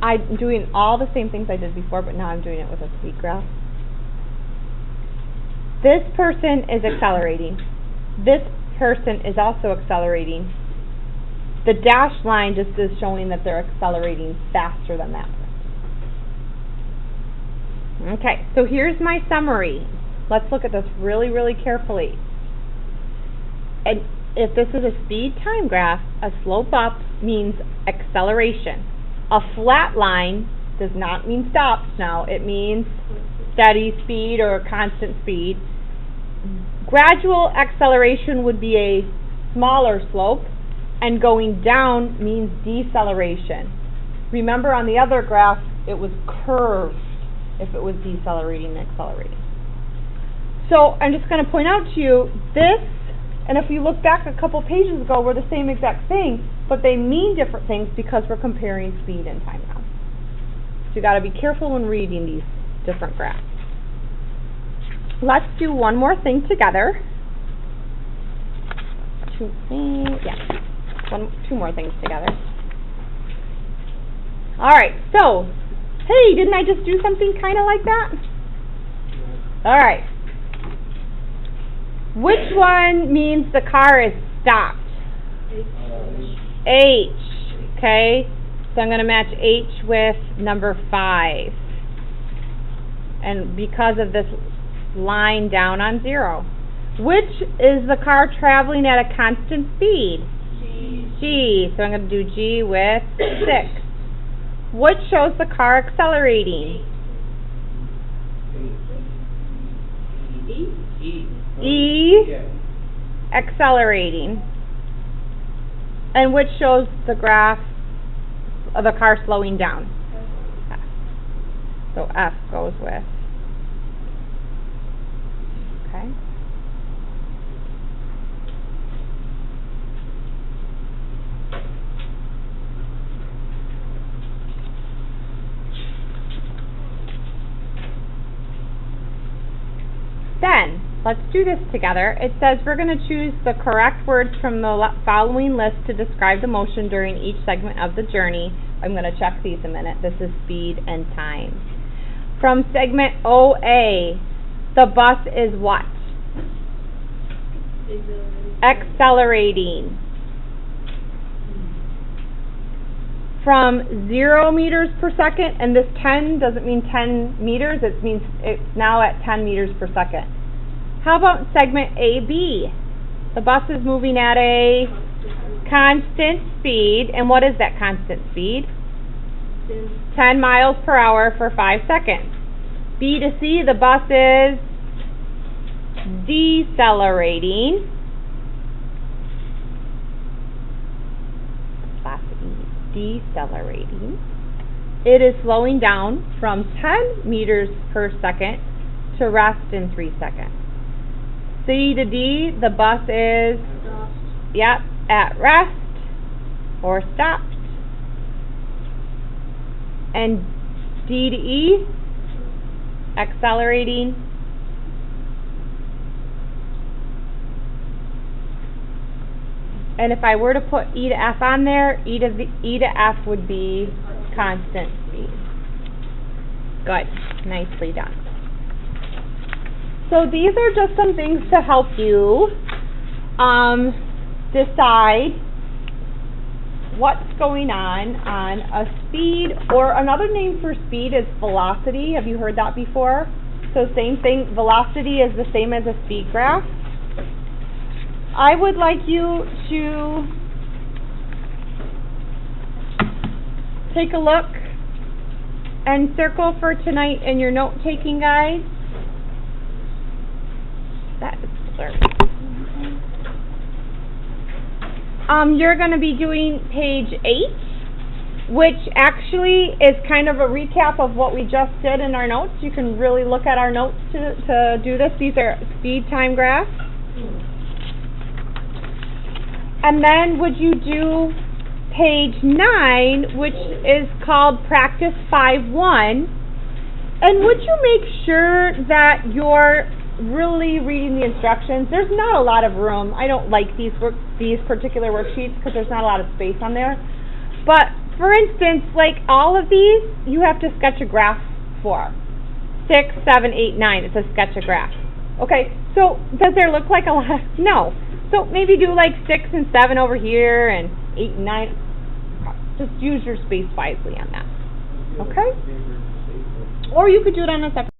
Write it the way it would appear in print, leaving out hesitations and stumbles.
I'm doing all the same things I did before, but now I'm doing it with a speed graph. This person is accelerating. This person is also accelerating. The dashed line just is showing that they're accelerating faster than that person. Okay, so here's my summary. Let's look at this really, really carefully. And if this is a speed time graph, a slope up means acceleration. A flat line does not mean stops now. It means steady speed or constant speed. Gradual acceleration would be a smaller slope, and going down means deceleration. Remember on the other graph, it was curved if it was decelerating and accelerating. So I'm just going to point out to you this, and if you look back a couple pages ago, were the same exact thing, but they mean different things because we're comparing speed and time now. So you got to be careful when reading these different graphs. Let's do one more thing together. Two more things together. All right, so, hey, didn't I just do something kind of like that? All right. Which one means the car is stopped? H. Okay, so I'm going to match H with number 5. And because of this line down on 0. Which is the car traveling at a constant speed? G. So I'm going to do G with 6. What shows the car accelerating? E. Accelerating. And which shows the graph of the car slowing down? F. So F goes with. Okay. Then, let's do this together. It says we're going to choose the correct words from the following list to describe the motion during each segment of the journey. I'm going to check these a minute. This is speed and time. From segment OA, the bus is what? Accelerating. From 0 meters per second, and this 10 doesn't mean 10 meters, it means it's now at 10 meters per second. How about segment AB? The bus is moving at a constant speed, and what is that constant speed? 10 miles per hour for 5 seconds. B to C, the bus is decelerating. Decelerating. It is slowing down from 10 meters per second to rest in 3 seconds. C to D, the bus is at rest or stopped. And D to E, accelerating. And if I were to put E to F on there, E to F would be constant speed. Good. Nicely done. So these are just some things to help you decide what's going on a speed, or another name for speed is velocity. Have you heard that before? So same thing, velocity is the same as a speed graph. I would like you to take a look and circle for tonight in your note-taking guide. That is blurry. You're going to be doing page 8, which actually is kind of a recap of what we just did in our notes. You can really look at our notes to do this. These are speed time graphs. And then would you do page 9, which is called Practice 5-1, and would you make sure that you're really reading the instructions? There's not a lot of room. I don't like these particular worksheets because there's not a lot of space on there. But for instance, like all of these, you have to sketch a graph for. 6, 7, 8, 9, it's a sketch a graph. Okay, so does there look like a lot? No. So maybe do like 6 and 7 over here and 8 and 9. Just use your space wisely on that. Okay? Or you could do it on a separate